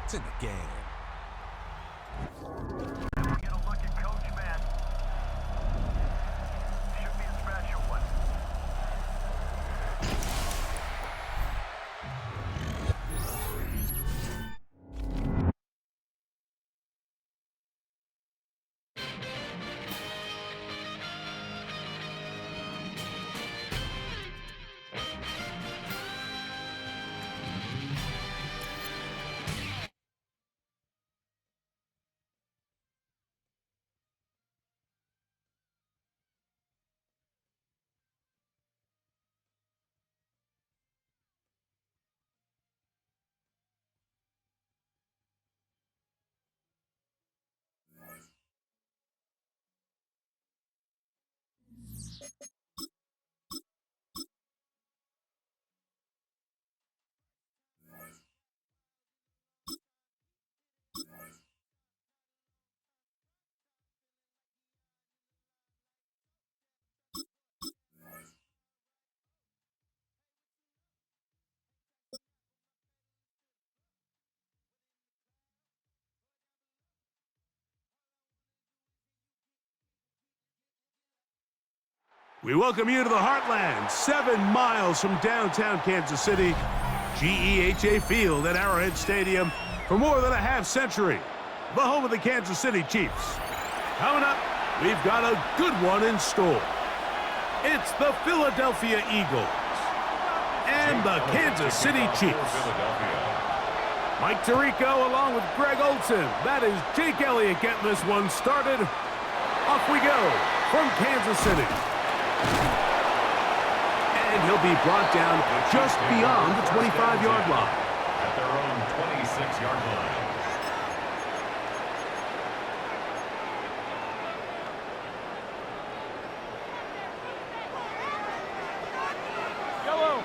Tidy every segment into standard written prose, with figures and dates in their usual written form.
It's in the game. Get a look at Coach Man. Should be a special one. We welcome you to the Heartland, 7 miles from downtown Kansas City, GEHA Field at Arrowhead Stadium for more than a half-century, the home of the Kansas City Chiefs. Coming up, we've got a good one in store. It's the Philadelphia Eagles and the Kansas City Chiefs. Mike Tirico along with Greg Olsen. That is Jake Elliott getting this one started. Off we go from Kansas City. And he'll be brought down just beyond the 25-yard line. At their own 26-yard line. Yellow.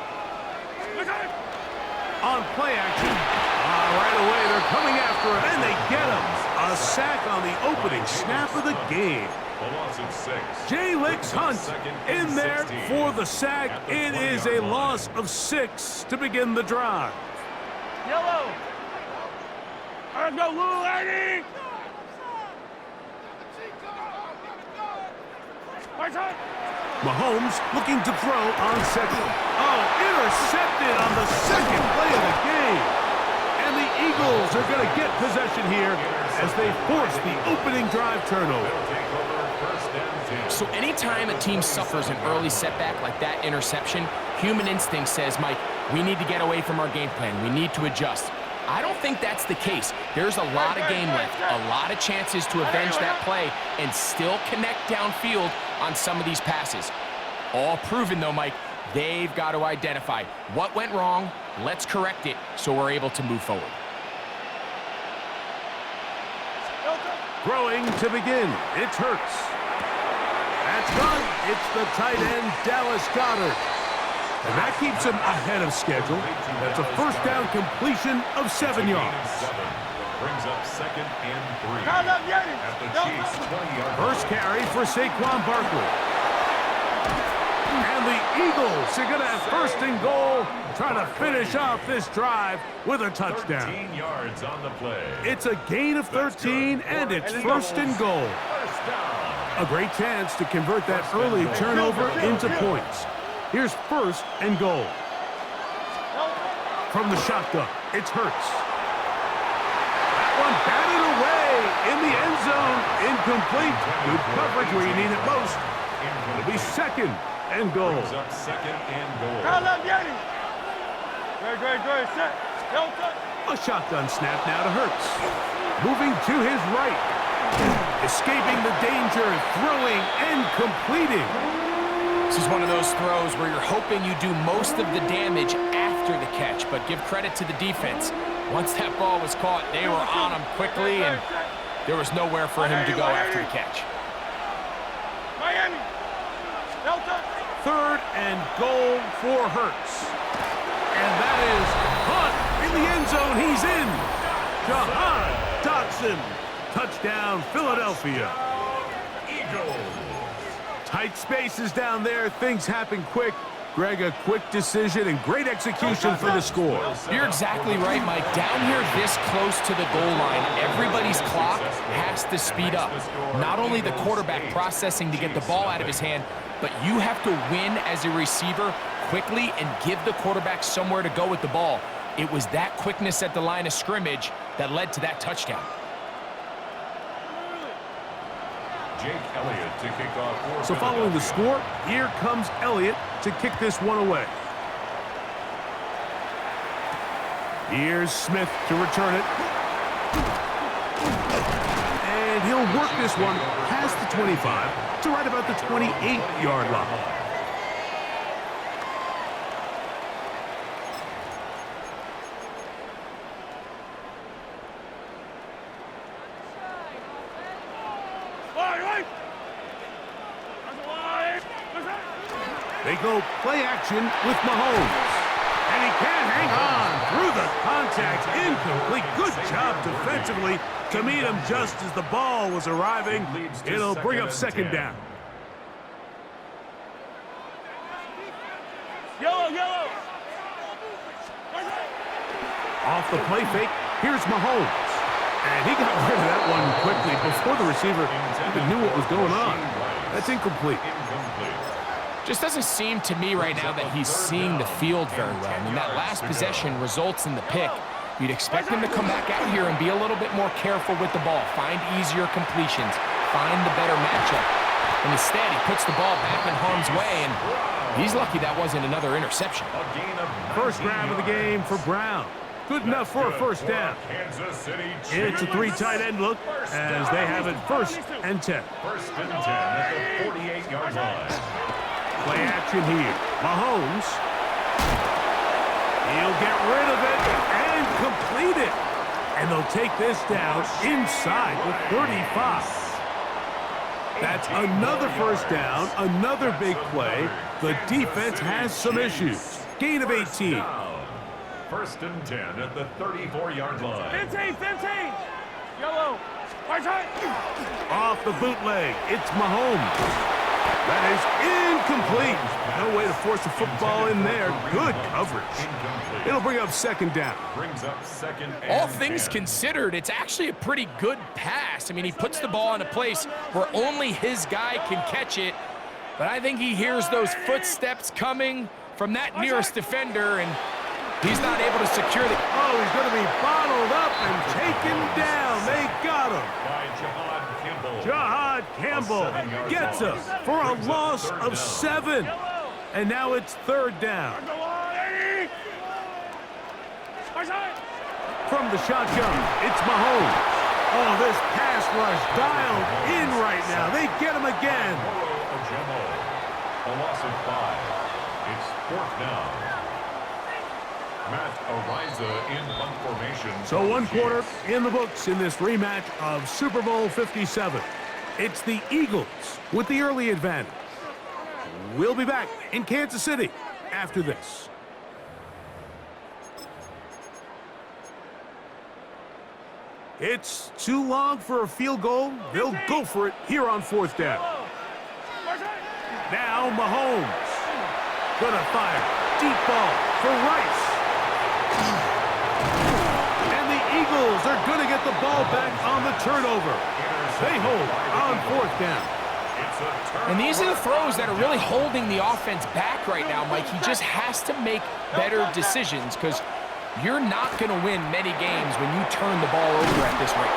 On play action. Right away, they're coming after him, and they get him. A sack on the opening snap of the game. A loss of 6. Jay Licks Hunt in there for the sack. It is a loss of 6 to begin the drive. Yellow. And go, little lady. Mahomes looking to throw on second. Oh, intercepted on the second play of the game. And the Eagles are going to get possession here as they force the opening drive turnover. So anytime a team suffers an early setback like that interception, human instinct says, Mike, we need to get away from our game plan. We need to adjust. I don't think that's the case. There's a lot of game left, a lot of chances to avenge that play and still connect downfield on some of these passes. All proven, though, Mike, they've got to identify what went wrong, let's correct it so we're able to move forward. Throwing to begin, it's Hurts. That's done. It's the tight end, Dallas Goedert. And that keeps him ahead of schedule. That's a first down completion of 7 yards. Brings up 2nd and 3. At the Chiefs' 20-yard line. First carry for Saquon Barkley. And the Eagles are going to have first and goal, trying to finish off this drive with a touchdown. 13 yards on the play. It's a gain of 13, and it's first and goal. First down. A great chance to convert that early turnover into points. Here's first and goal. From the shotgun, it's Hurts. That one batted away in the end zone. Incomplete. Good coverage where you need it most. It'll be second and goal. Brings up 2nd and goal. A shotgun snap now to Hurts. Moving to his right. Escaping the danger, throwing and completing. This is one of those throws where you're hoping you do most of the damage after the catch, but give credit to the defense. Once that ball was caught, they were on him quickly, and there was nowhere for him to go after the catch. Third and goal for Hurts. And that is Hunt in the end zone. He's in. Jahan Dotson. Touchdown, Philadelphia. Eagles. Tight spaces down there. Things happen quick. Greg, a quick decision and great execution for the score. You're exactly right, Mike. Down here this close to the goal line, everybody's clock has to speed up. Not only the quarterback processing to get the ball out of his hand, but you have to win as a receiver quickly and give the quarterback somewhere to go with the ball. It was that quickness at the line of scrimmage that led to that touchdown. Jake Elliott to kick off. So following the score, here comes Elliott to kick this one away. Here's Smith to return it. And he'll work this one past the 25 to right about the 28-yard line. They go play action with Mahomes. And he can't hang on through the contact. Incomplete. Good job defensively to meet him just as the ball was arriving. It'll bring up second down. Yellow. Off the play fake, here's Mahomes. And he got rid of that one quickly before the receiver even knew what was going on. That's incomplete. Just doesn't seem to me right now that he's seeing the field very well. I mean, that last possession results in the pick. You'd expect him to come back out here and be a little bit more careful with the ball, find easier completions, find the better matchup. And instead, he puts the ball back in harm's way, and he's lucky that wasn't another interception. First grab of the game for Brown. Good enough for a first down. It's a three tight end look as they have it 1st and 10. 1st and 10 at the 48-yard line. Play action here. Mahomes. He'll get rid of it and complete it. And they'll take this down inside the 35. That's another first down, another big play. The defense has some issues. Gain of 18. 1st and 10 at the 34-yard line. 15. Yellow. Right side. Off the bootleg, it's Mahomes. That is incomplete. No way to force the football in there. Good coverage. It'll bring up second down. Brings up second and All things considered, it's actually a pretty good pass. I mean, he puts the ball in a place where only his guy can catch it. But I think he hears those footsteps coming from that nearest defender, and he's not able to secure the... Oh, he's going to be bottled up and taken down. They got him. by Jahad Campbell. Jahad Campbell gets him for a loss of 7. And now it's 3rd down. From the shotgun, it's Mahomes. Oh, this pass rush dialed in right now. They get him again. A loss of 5. It's 4th down. Matt Ariza in punt formation. So 1 quarter in the books in this rematch of Super Bowl 57. It's the Eagles with the early advantage. We'll be back in Kansas City after this. It's too long for a field goal. They'll go for it here on 4th down. Now Mahomes. Gonna fire. Deep ball for Rice. And the Eagles are gonna get the ball back on the turnover. They hold on 4th down. And these are the throws that are really holding the offense back right now, Mike. He just has to make better decisions because you're not going to win many games when you turn the ball over at this rate.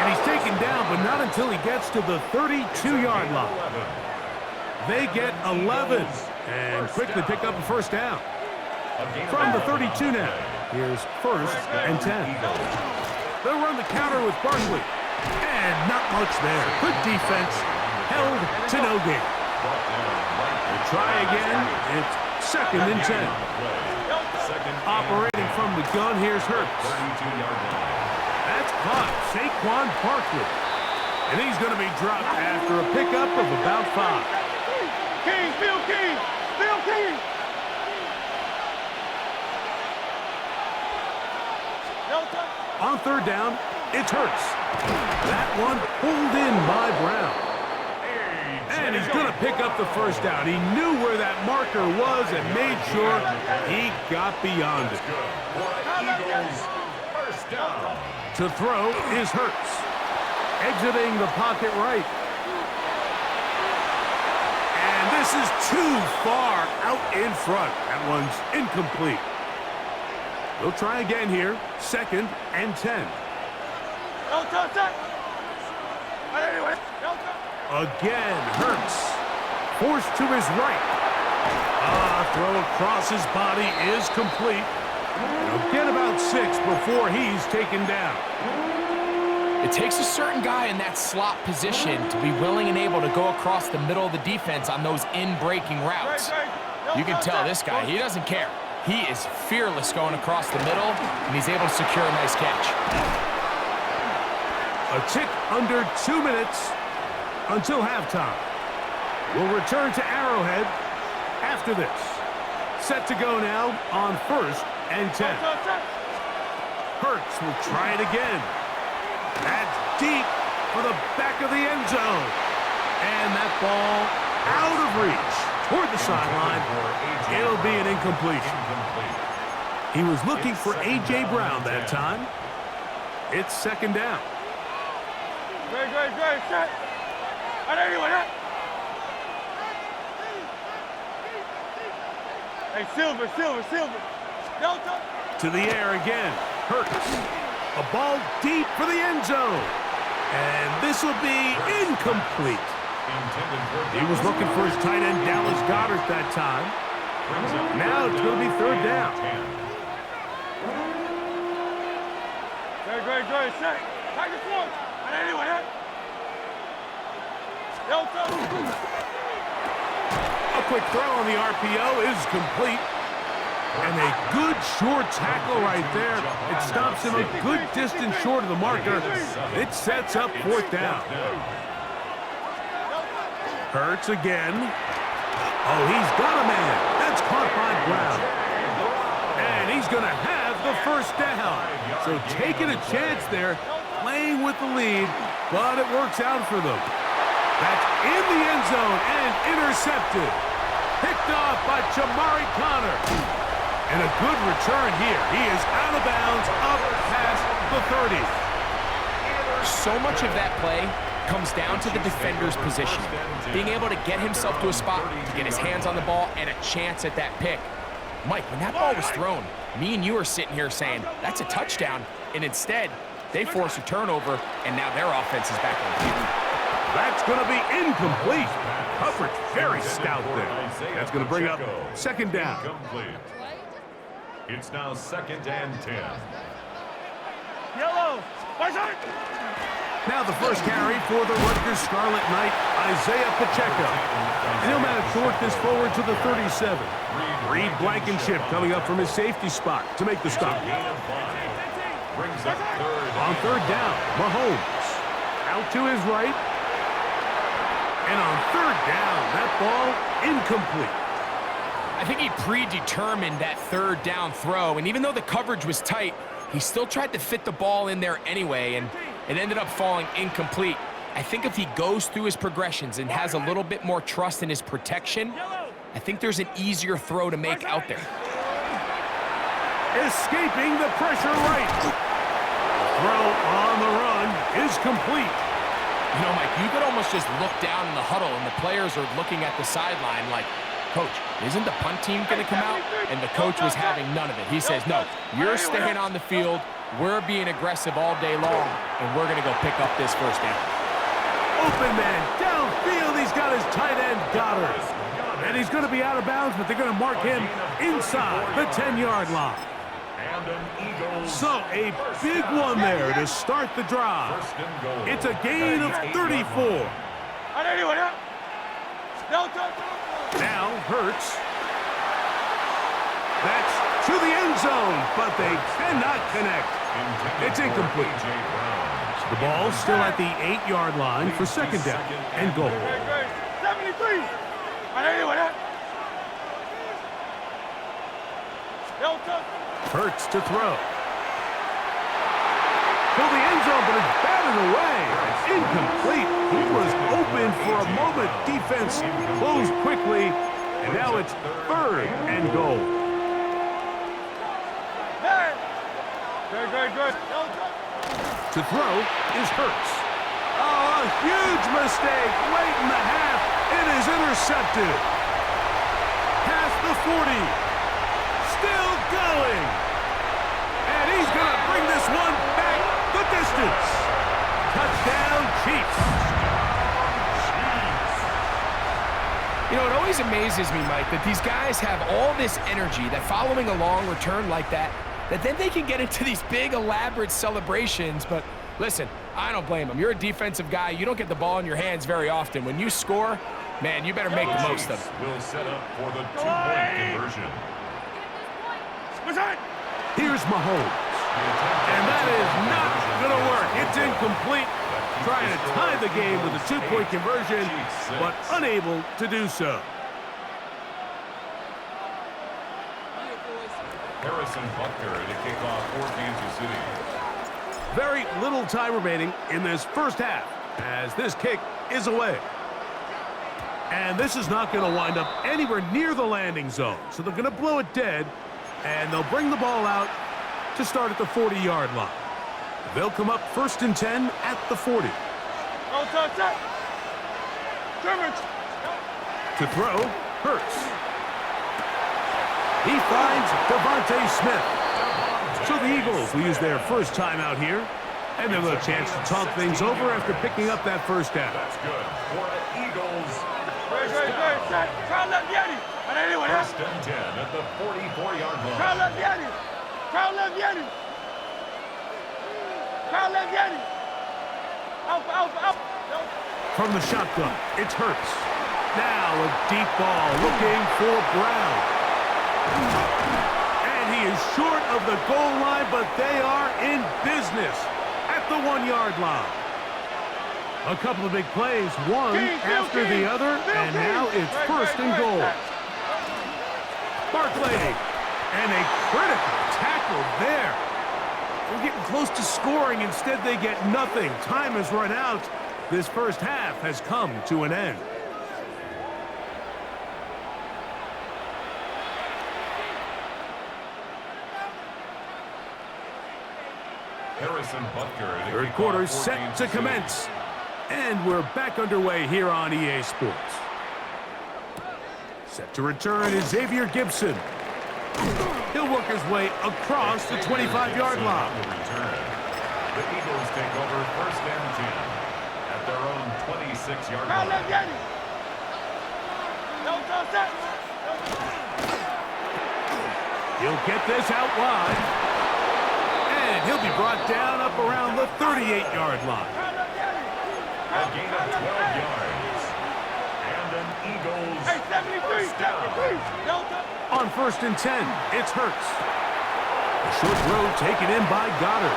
And he's taken down, but not until he gets to the 32-yard line. They get 11 and quickly pick up a first down. From the 32 now, here's 1st and 10. They'll run the counter with Barkley. And not much there. Good defense. Held to no gain. We'll try again. It's 2nd and 10. Operating from the gun, here's Hurts. That's caught. Saquon Barkley. And he's going to be dropped after a pickup of about 5. Phil King. On 3rd down, it's Hurts. That one pulled in by Brown. And And he's going to pick up the first down. He knew where that marker was and made sure he got beyond it. Eagles, first down. To throw is Hurts. Exiting the pocket right. And this is too far out in front. That one's incomplete. They'll try again here. 2nd and 10. Again, Hurts. Forced to his right. Throw across his body is complete. He'll get about 6 before he's taken down. It takes a certain guy in that slot position to be willing and able to go across the middle of the defense on those in-breaking routes. You can tell this guy, he doesn't care. He is fearless going across the middle, and he's able to secure a nice catch. A tick under 2 minutes until halftime. We'll return to Arrowhead after this. Set to go now on 1st and 10. Hurts will try it again. That's deep for the back of the end zone. And that ball out of reach toward the sideline. It'll be an incompletion. He was looking for A.J. Brown that time. It's 2nd down. Great, set. Hey, Silver. To the air again. Hurts. A ball deep for the end zone. And this will be incomplete. He was looking for his tight end, Dallas Goedert, that time. Now it's going to be 3rd down. Great, set. Tiger forward. A quick throw on the RPO is complete. And a good short tackle right there. It stops him a good distance short of the marker. It sets up 4th down. Hurts again. Oh, he's got a man. That's caught by Brown. And he's going to have the 1st down. So taking a chance there, playing with the lead, but it works out for them. That's in the end zone and intercepted. Picked off by Jamari Connor. And a good return here. He is out of bounds up past the 30. So much of that play comes down to the defender's position. Being able to get himself to a spot, to get his hands on the ball, and a chance at that pick. Mike, when that ball was thrown, me and you are sitting here saying, that's a touchdown. And instead, they force a turnover, and now their offense is back on the field. That's going to be incomplete. Coverage very stout there. That's going to bring up 2nd down. It's now 2nd and 10. Yellow. Now the first carry for the Rutgers Scarlet Knight, Isaiah Pacheco. And he'll manage to work this forward to the 37. Reed Blankenship coming up from his safety spot to make the stop. Brings up 3rd. On 3rd down, Mahomes. Out to his right. And on 3rd down, that ball incomplete. I think he predetermined that 3rd down throw, and even though the coverage was tight, he still tried to fit the ball in there anyway, and it ended up falling incomplete. I think if he goes through his progressions and has a little bit more trust in his protection, I think there's an easier throw to make out there. Escaping the pressure right. Throw on the run is complete. You know, Mike, you could almost just look down in the huddle, and the players are looking at the sideline like, Coach, isn't the punt team going to come out? And the coach was having none of it. He says, no, you're staying on the field. We're being aggressive all day long, and we're going to go pick up this 1st down. Open man downfield. He's got his tight end, Goddard. And he's going to be out of bounds, but they're going to mark him inside the 10-yard line. So a big one there to start the drive. It's a gain of 34. Now Hurts. That's to the end zone, but they cannot connect. It's incomplete. So the ball still at the 8-yard line for 2nd down and goal. 73. Hurts to throw. For the end zone, but it's batted away. incomplete. He was open for a moment. Defense closed quickly, and now it's 3rd and goal. Hey! Good. To throw is Hurts. Oh, a huge mistake late in the half. It is intercepted. Past the 40. Still going. And he's going to bring this one back the distance. Touchdown, Chiefs. You know, it always amazes me, Mike, that these guys have all this energy, that following a long return like that then they can get into these big, elaborate celebrations. But listen, I don't blame them. You're a defensive guy. You don't get the ball in your hands very often. When you score, man, you better make the most of it. Will set up for the 2-point conversion. Here's Mahomes. And that is not going to work. It's incomplete. Trying to tie the game with a 2-point conversion, but unable to do so. Harrison Butker to kick off for Kansas City. Very little time remaining in this first half as this kick is away. And this is not going to wind up anywhere near the landing zone. So they're going to blow it dead, and they'll bring the ball out to start at the 40-yard line. They'll come up 1st and 10 at the 40. To throw, Hurts. He finds Devontae Smith. So the Eagles will use their first time out here, and they'll have a chance to talk things over after picking up that first down. That's good for the Eagles. Great. Try left Yeti. First and 10 at the 44-yard line. Try left Yeti. Out. From the shotgun, it's Hurts. Now a deep ball looking for Brown. And he is short of the goal line, but they are in business at the 1-yard line. A couple of big plays, one after the other, and now it's 1st and goal. Barkley, and a critical tackle there. They're getting close to scoring. Instead, they get nothing. Time has run out. This first half has come to an end. Harrison Butker. Third quarter set to commence. And we're back underway here on EA Sports. Set to return is Xavier Gibson. He'll work his way across the 25-yard line. The Eagles take over 1st and 10 at their own 26-yard line. He'll get this out wide. And he'll be brought down up around the 38-yard line. A gain of 12 yards. And an Eagles first down. On 1st and 10, it's Hurts. A short throw taken in by Goddard.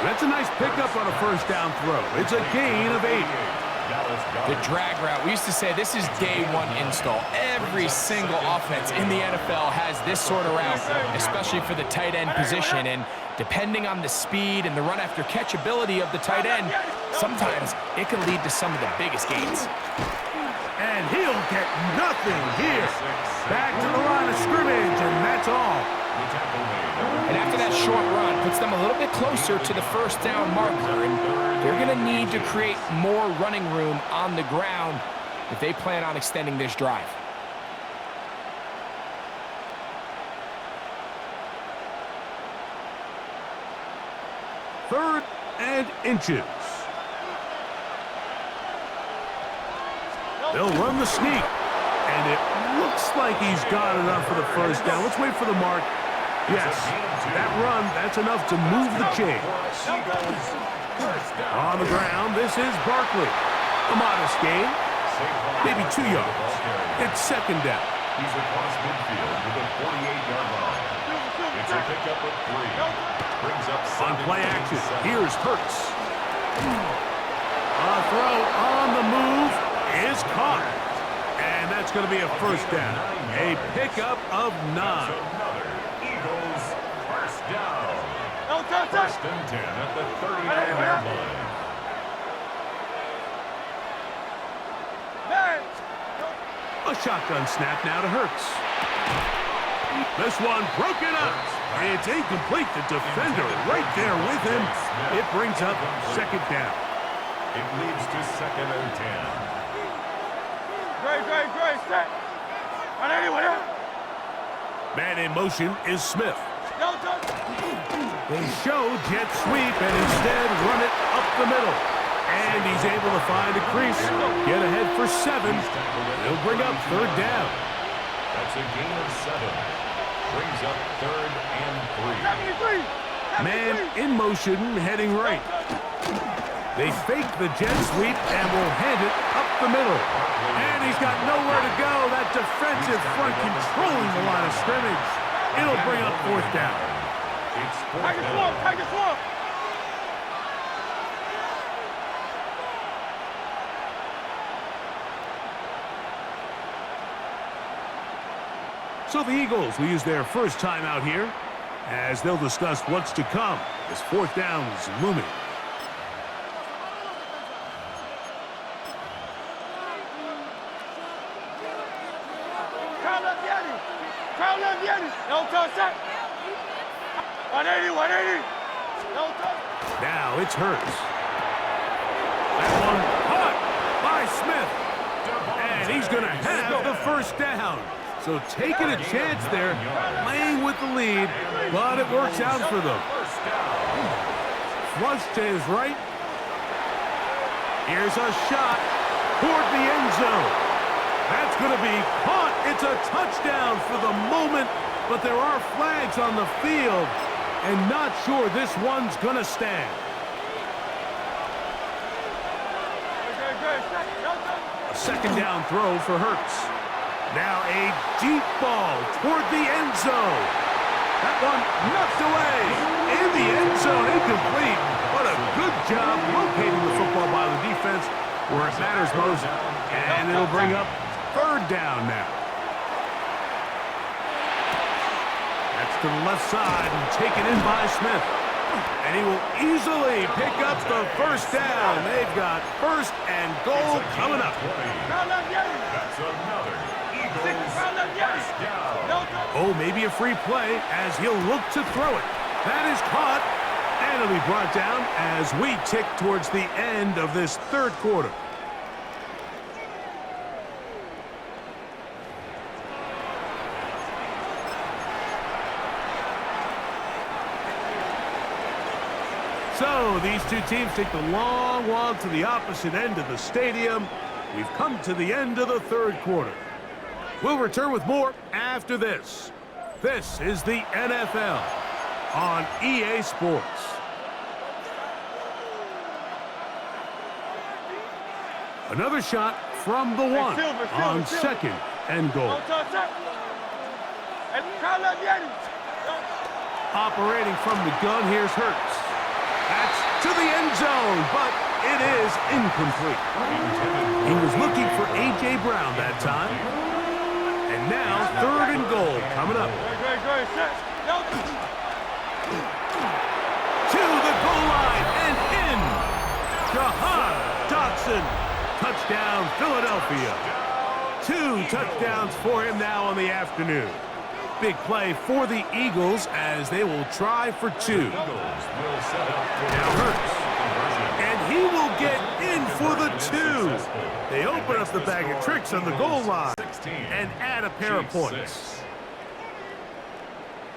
That's a nice pickup on a first down throw. It's a gain of 8. The drag route, we used to say this is day one install. Every single offense in the NFL has this sort of route, especially for the tight end position. And depending on the speed and the run after catch ability of the tight end, sometimes it can lead to some of the biggest gains. And he'll get nothing here. Back to the line of scrimmage, and that's all. And after that short run, puts them a little bit closer to the first down marker. And they're going to need to create more running room on the ground if they plan on extending this drive. Third and inches. They'll run the sneak. And it looks like he's got enough for the first down. Let's wait for the mark. Yes, that run, that's enough to move the chains. On the ground, this is Barkley. A modest gain, maybe 2 yards. It's 2nd down. He's across midfield to the 48-yard line. It's a pickup of 3. Brings up on play action. Here's Hurts. A throw on the move is caught. And that's going to be a first down. A pickup of 9. Eagles first down. 1st and 10 at the 39-yard line. Man. A shotgun snap now to Hurts. This one broken up. It's incomplete. The defender right there with him. It brings up second down. It leads to 2nd and 10. Great. Set. On anyone else. Man in motion is Smith. No touch. They show jet sweep and instead run it up the middle. And he's able to find a crease. Get ahead for 7. He'll bring up 3rd down. That's a gain of 7. Brings up 3rd and 3. 73. Man in motion heading right. They fake the jet sweep and will hand it up the middle. And he's got nowhere to go. That defensive front controlling the line of scrimmage. It'll bring up 4th down. It's 4th down. Take it slow. So the Eagles will use their first time out here as they'll discuss what's to come as 4th down is looming. Crown left Yeti. No touch set. 180. No touch. Now it's Hurts. That one caught by Smith. And he's going to have the first down. So taking a chance there, playing with the lead, but it works out for them. Flush to his right. Here's a shot toward the end zone. That's going to be caught. It's a touchdown for the moment, but there are flags on the field, and not sure this one's going to stand. A 2nd down throw for Hurts. Now a deep ball toward the end zone. That one knocked away. In the end zone, incomplete. What a good job locating the football by the defense where it matters most. And it'll bring up 3rd down now. That's to the left side and taken in by Smith. And he will easily pick up the first down. They've got 1st and goal coming up. That's another Eagles first down. Oh, maybe a free play as he'll look to throw it. That is caught, and it'll be brought down as we tick towards the end of this 3rd quarter. So these two teams take the long walk to the opposite end of the stadium. We've come to the end of the 3rd quarter. We'll return with more after this. This is the NFL on EA Sports. Another shot from the 1 on 2nd and goal. Operating from the gun, here's Hurts. That's to the end zone, but it is incomplete. He was looking for A.J. Brown that time. And now 3rd and goal coming up. To the goal line and in. Jahan Dotson. Touchdown, Philadelphia. 2 touchdowns for him now on the afternoon. Big play for the Eagles as they will try for 2. Now Hurts. And he will get in for the 2. They open up the bag of tricks on the goal line and add a pair of points.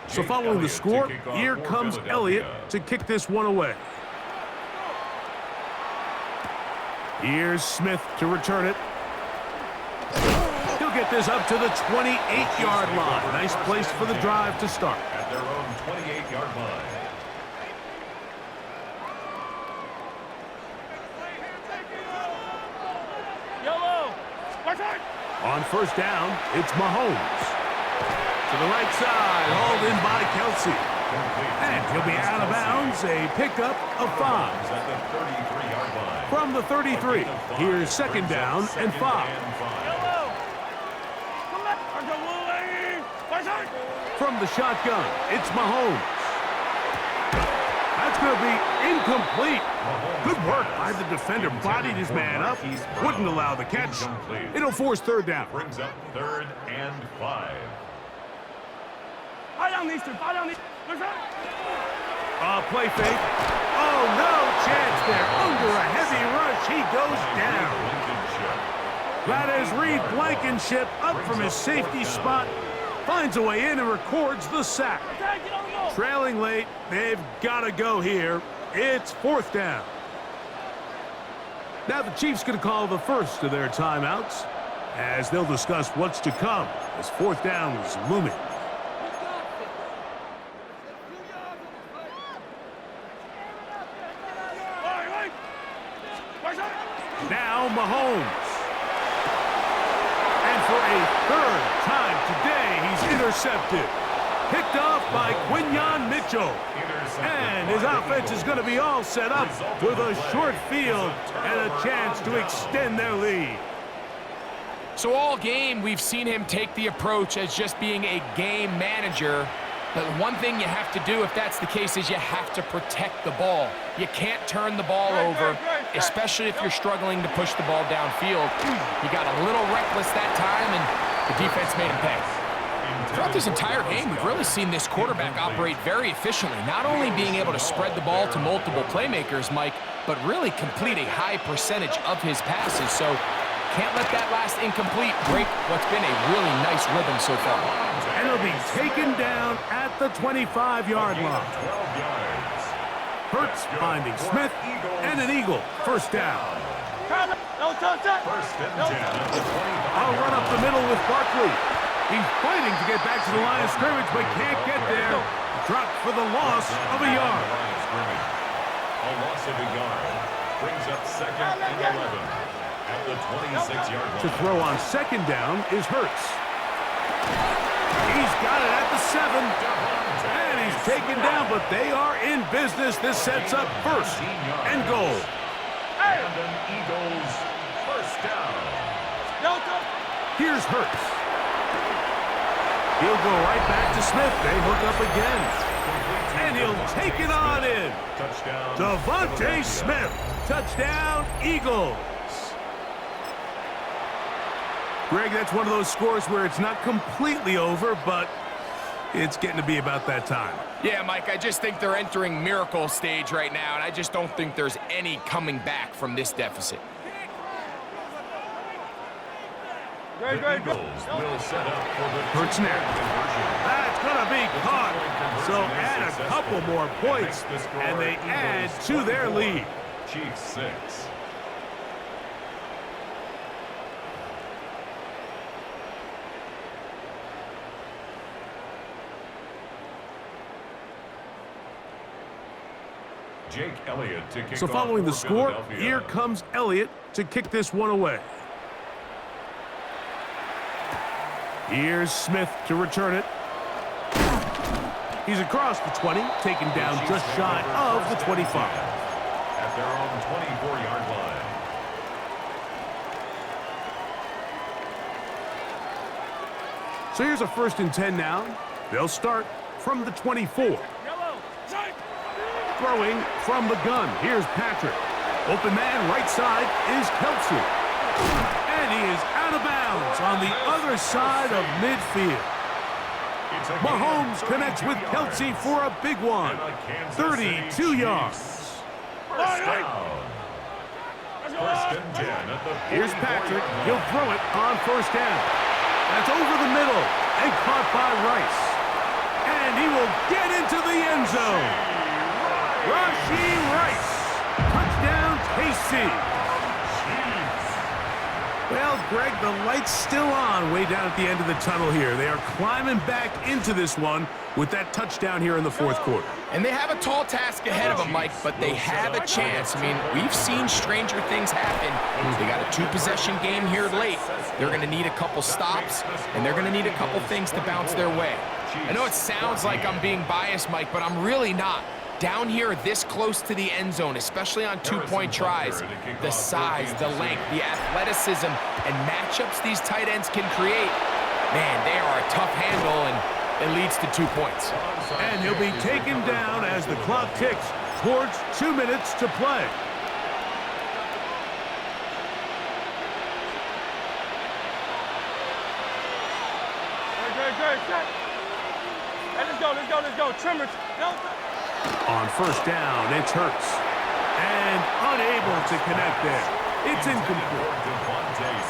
So following the score, here comes Elliott to kick this one away. Here's Smith to return it. He'll get this up to the 28-yard line. Nice place for the drive to start. At their own 28-yard line. On 1st down, it's Mahomes. To the right side, hauled in by Kelsey. And he'll be out of bounds, a pickup of 5. At the 33-yard line. From the 33, here's 2nd down and 5. From the shotgun, it's Mahomes. That's going to be incomplete. Good work by the defender. Bodied his man up. Wouldn't allow the catch. It'll force third down. Brings up 3rd and 5. Play fake. Oh, no chance there. Under a heavy rush, he goes down. That is Reed Blankenship up from his safety spot. Finds a way in and records the sack. Trailing late, they've got to go here. It's 4th down. Now the Chiefs going to call the first of their timeouts as they'll discuss what's to come as 4th down is looming. Now Mahomes. And for a 3rd time today, he's intercepted. Picked off by Quinyon Mitchell. And his offense is going to be all set up with a short field and a chance to extend their lead. So all game, we've seen him take the approach as just being a game manager. But one thing you have to do if that's the case is you have to protect the ball. You can't turn the ball over, especially if you're struggling to push the ball downfield. He got a little reckless that time, and the defense made him pay. Throughout this entire game, we've really seen this quarterback operate very efficiently, not only being able to spread the ball to multiple playmakers, Mike, but really complete a high percentage of his passes. So can't let that last incomplete break what's been a really nice rhythm so far. And he'll be taken down at the 25-yard line. Hurts finding Smith, and an Eagle. 1st down. First and 10 at the 25. I'll run up the middle with Barkley. He's fighting to get back to the line of scrimmage, but can't get there. Dropped for the loss of a yard. A loss of a yard brings up 2nd and 11 at the 26-yard line. To throw on 2nd down is Hurts. He's got it at the 7. And he's taken down, but they are in business. This sets up 1st and goal. And an Eagles 1st down. Here's Hurts. He'll go right back to Smith. They hook up again. And he'll take it on in. Touchdown. Devontae Smith. Touchdown, Eagles. Greg, that's one of those scores where it's not completely over, but it's getting to be about that time. Yeah, Mike, I just think they're entering miracle stage right now, and I just don't think there's any coming back from this deficit. The Eagles will set up for the Hurts now. That's going to be caught. So add a couple more points, and they add to their lead. Chiefs 6. Jake Elliott to kick So off following the for score, Philadelphia. here comes Elliott to kick this one away. Here's Smith to return it. He's across the 20, taken down just shy of the 25. At their own 24-yard line. So here's a 1st and 10 now. They'll start from the 24. Throwing from the gun. Here's Patrick. Open man right side is Kelsey. And he is out of bounds on the other side of midfield. Mahomes connects with Kelsey for a big one. 32 yards. First and 10 at the 44. Here's Patrick. He'll throw it on 1st down. That's over the middle and caught by Rice. And he will get into the end zone. Rashee Rice. Touchdown, KC. Well, Greg, the light's still on way down at the end of the tunnel here. They are climbing back into this one with that touchdown here in the 4th quarter. And they have a tall task ahead of them, Mike, but they have a chance. I mean, we've seen stranger things happen. They got a 2-possession game here late. They're going to need a couple stops, and they're going to need a couple things to bounce their way. I know it sounds like I'm being biased, Mike, but I'm really not. Down here this close to the end zone, especially on 2-point tries, the size, the length, the athleticism, and matchups these tight ends can create, man, they are a tough handle, and it leads to 2 points. And he'll be taken down as the clock ticks. towards 2 minutes to play. Good, set. Hey, let's go. Trimmers. On first down, it's Hurts. And unable to connect there. It's incomplete.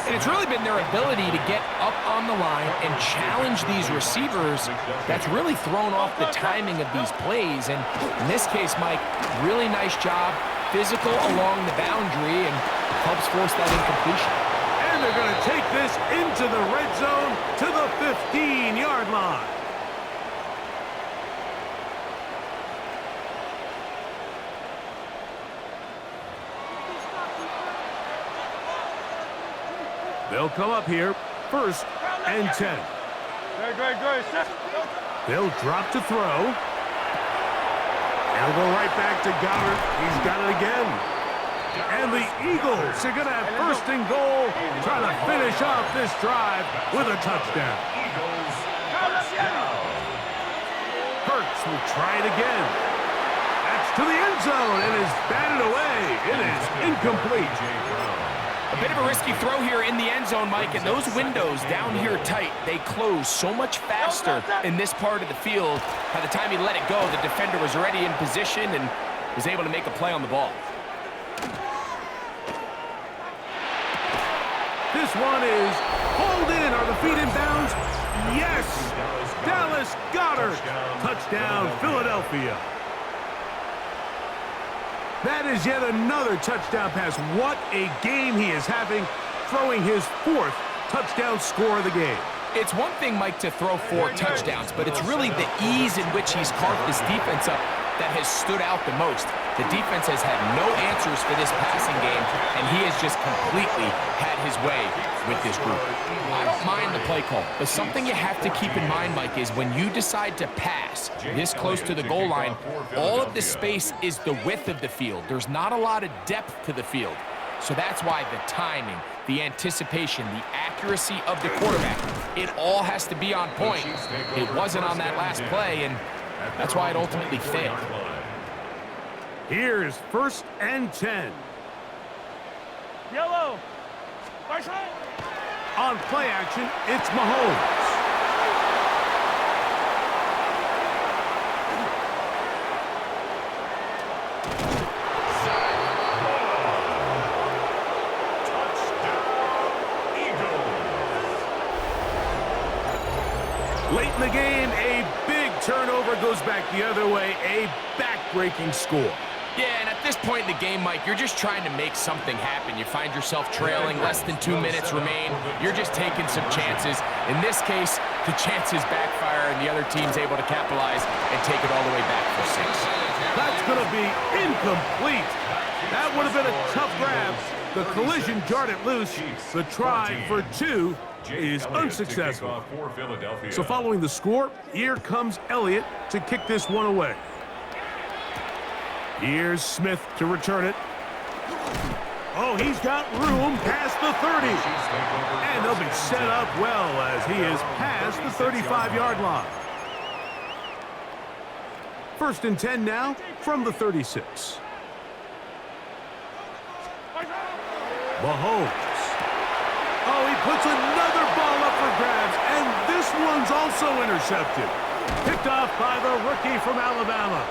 And it's really been their ability to get up on the line and challenge these receivers that's really thrown off the timing of these plays. And in this case, Mike, really nice job, physical along the boundary, and helps force that incompletion. And they're going to take this into the red zone to the 15-yard line. They'll come up here, 1st and 10. Good. Set. They'll drop to throw. And go right back to Goddard. He's got it again. And the Eagles are going to have 1st and goal, trying to finish off this drive with a touchdown. Hurts will try it again. That's to the end zone and is batted away. It is incomplete. A bit of a risky throw here in the end zone, Mike, and those windows down here tight, they close so much faster in this part of the field. By the time he let it go, the defender was already in position and was able to make a play on the ball. This one is hauled in. Are the feet in bounds? Yes! Dallas Goedert. Touchdown, Philadelphia. That is yet another touchdown pass. What a game he is having, throwing his 4th touchdown score of the game. It's one thing, Mike, to throw 4 touchdowns, but it's really the ease in which he's carved this defense up that has stood out the most. The defense has had no answers for this passing game, and he has just completely had his way with this group. I don't mind the play call, but something you have to keep in mind, Mike, is when you decide to pass this close to the goal line, all of the space is the width of the field. There's not a lot of depth to the field. So that's why the timing, the anticipation, the accuracy of the quarterback, it all has to be on point. It wasn't on that last play, and that's why it ultimately failed. Here's 1st and 10. Yellow. On play action, it's Mahomes. Late in the game, a big turnover goes back the other way, a back-breaking score. Yeah, and at this point in the game, Mike, you're just trying to make something happen. You find yourself trailing, less than 2 minutes remain. You're just taking some chances. In this case, the chances backfire, and the other team's able to capitalize and take it all the way back for 6. That's going to be incomplete. That would have been a tough grab. The collision jarred it loose. The try for 2 is unsuccessful. So following the score, here comes Elliott to kick this one away. Here's Smith to return it. Oh, he's got room past the 30. And they'll be set up well as he is past the 35-yard line. 1st and 10 now from the 36. Mahomes. Oh, he puts another ball up for grabs, and this one's also intercepted. Picked off by the rookie from Alabama.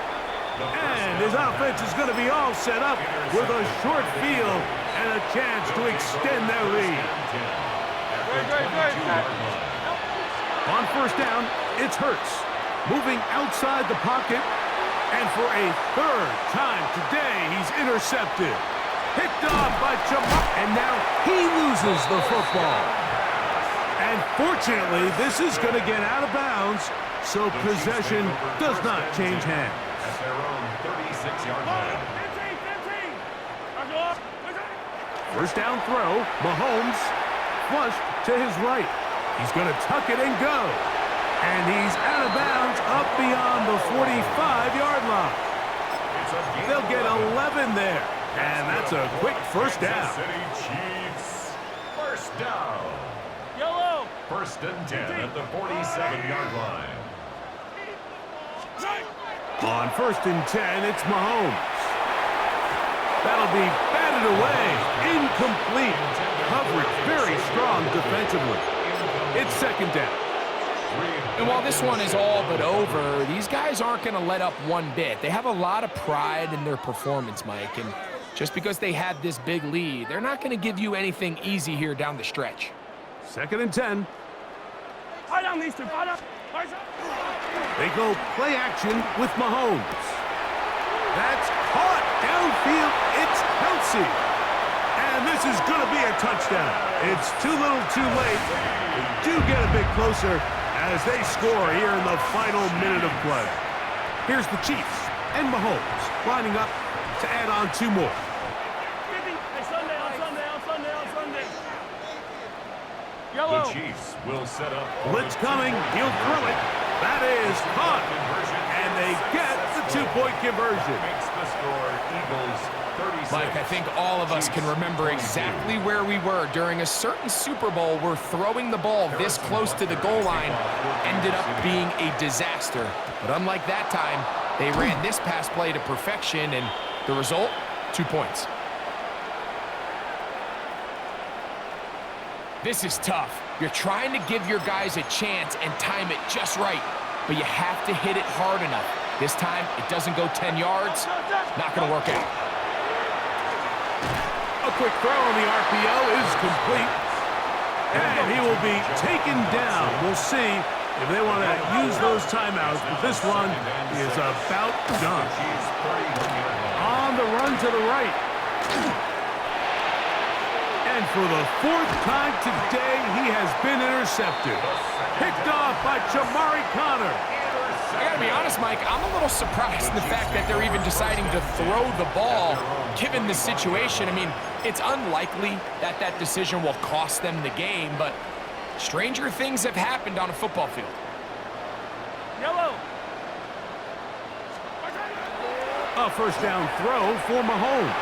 And his offense is going to be all set up with a short field and a chance to extend their lead. On first down, it's Hurts, moving outside the pocket, and for a 3rd time today, he's intercepted. Picked off by Jamal, and now he loses the football. And fortunately, this is going to get out of bounds, so possession does not change hands. At their own 36-yard line. 15. First down throw, Mahomes flushed to his right. He's going to tuck it and go. And he's out of bounds up beyond the 45-yard line. They'll get 11 there. And that's a quick first down. Kansas City Chiefs. First down. Yellow. 1st and 10 at the 47-yard line. On 1st and 10, it's Mahomes. That'll be batted away. Incomplete. Coverage very strong defensively. It's second down. And while this one is all but over, these guys aren't going to let up one bit. They have a lot of pride in their performance, Mike. And just because they had this big lead, they're not going to give you anything easy here down the stretch. Second and 10. High down these two. High down. They go play action with Mahomes. That's caught downfield. It's Kelsey. And this is going to be a touchdown. It's too little too late. They do get a bit closer as they score here in the final minute of play. Here's the Chiefs and Mahomes lining up to add on 2 more. Hey, Sunday, on Sunday, on Sunday, on Sunday. The Yellow. Chiefs will set up. Blitz coming. He'll throw it. That is caught. And they get the 2-point conversion. Makes the score Eagles 36. Mike, I think all of us can remember exactly where we were during a certain Super Bowl where throwing the ball this close to the goal line ended up being a disaster. But unlike that time, they ran this pass play to perfection, and the result, 2 points. This is tough. You're trying to give your guys a chance and time it just right, but you have to hit it hard enough. This time, it doesn't go 10 yards. Not going to work out. A quick throw on the RPO is complete. And he will be taken down. We'll see if they want to use those timeouts, but this one is about done. On the run to the right. And for the 4th time today, he has been intercepted. Picked off by Jamari Connor. I gotta be honest, Mike, I'm a little surprised in the fact that they're even deciding to throw the ball, given the situation. I mean, it's unlikely that that decision will cost them the game, but stranger things have happened on a football field. Yellow. A first down throw for Mahomes.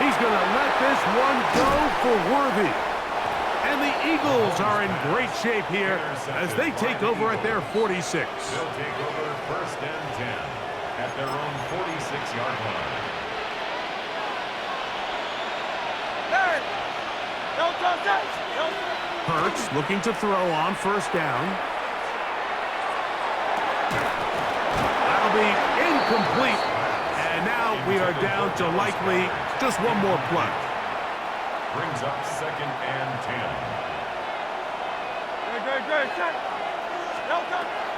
He's going to let this one go for Worthy. And the Eagles are in great shape here as they take over at their 46. They'll take over first and 10 at their own 46-yard line. Hurts looking to throw on first down. That'll be incomplete. And now we are down to likely just one more play. Brings up second and 10. Good.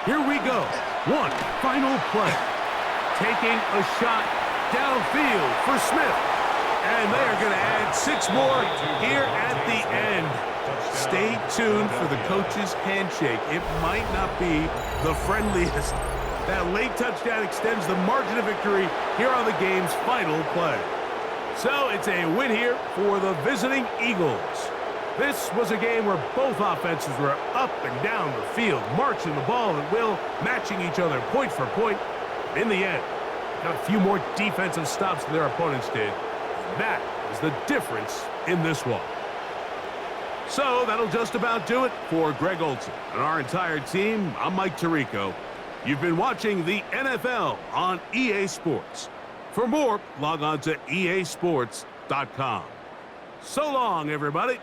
Here we go. One final play. Taking a shot downfield for Smith. And they are going to add 6 more here at the end. Stay tuned for the coach's handshake. It might not be the friendliest. That late touchdown extends the margin of victory here on the game's final play. So it's a win here for the visiting Eagles. This was a game where both offenses were up and down the field, marching the ball at will, matching each other point for point. In the end, got a few more defensive stops than their opponents did. That is the difference in this one. So that'll just about do it for Greg Olsen and our entire team. I'm Mike Tirico. You've been watching the NFL on EA Sports. For more, log on to easports.com. So long, everybody.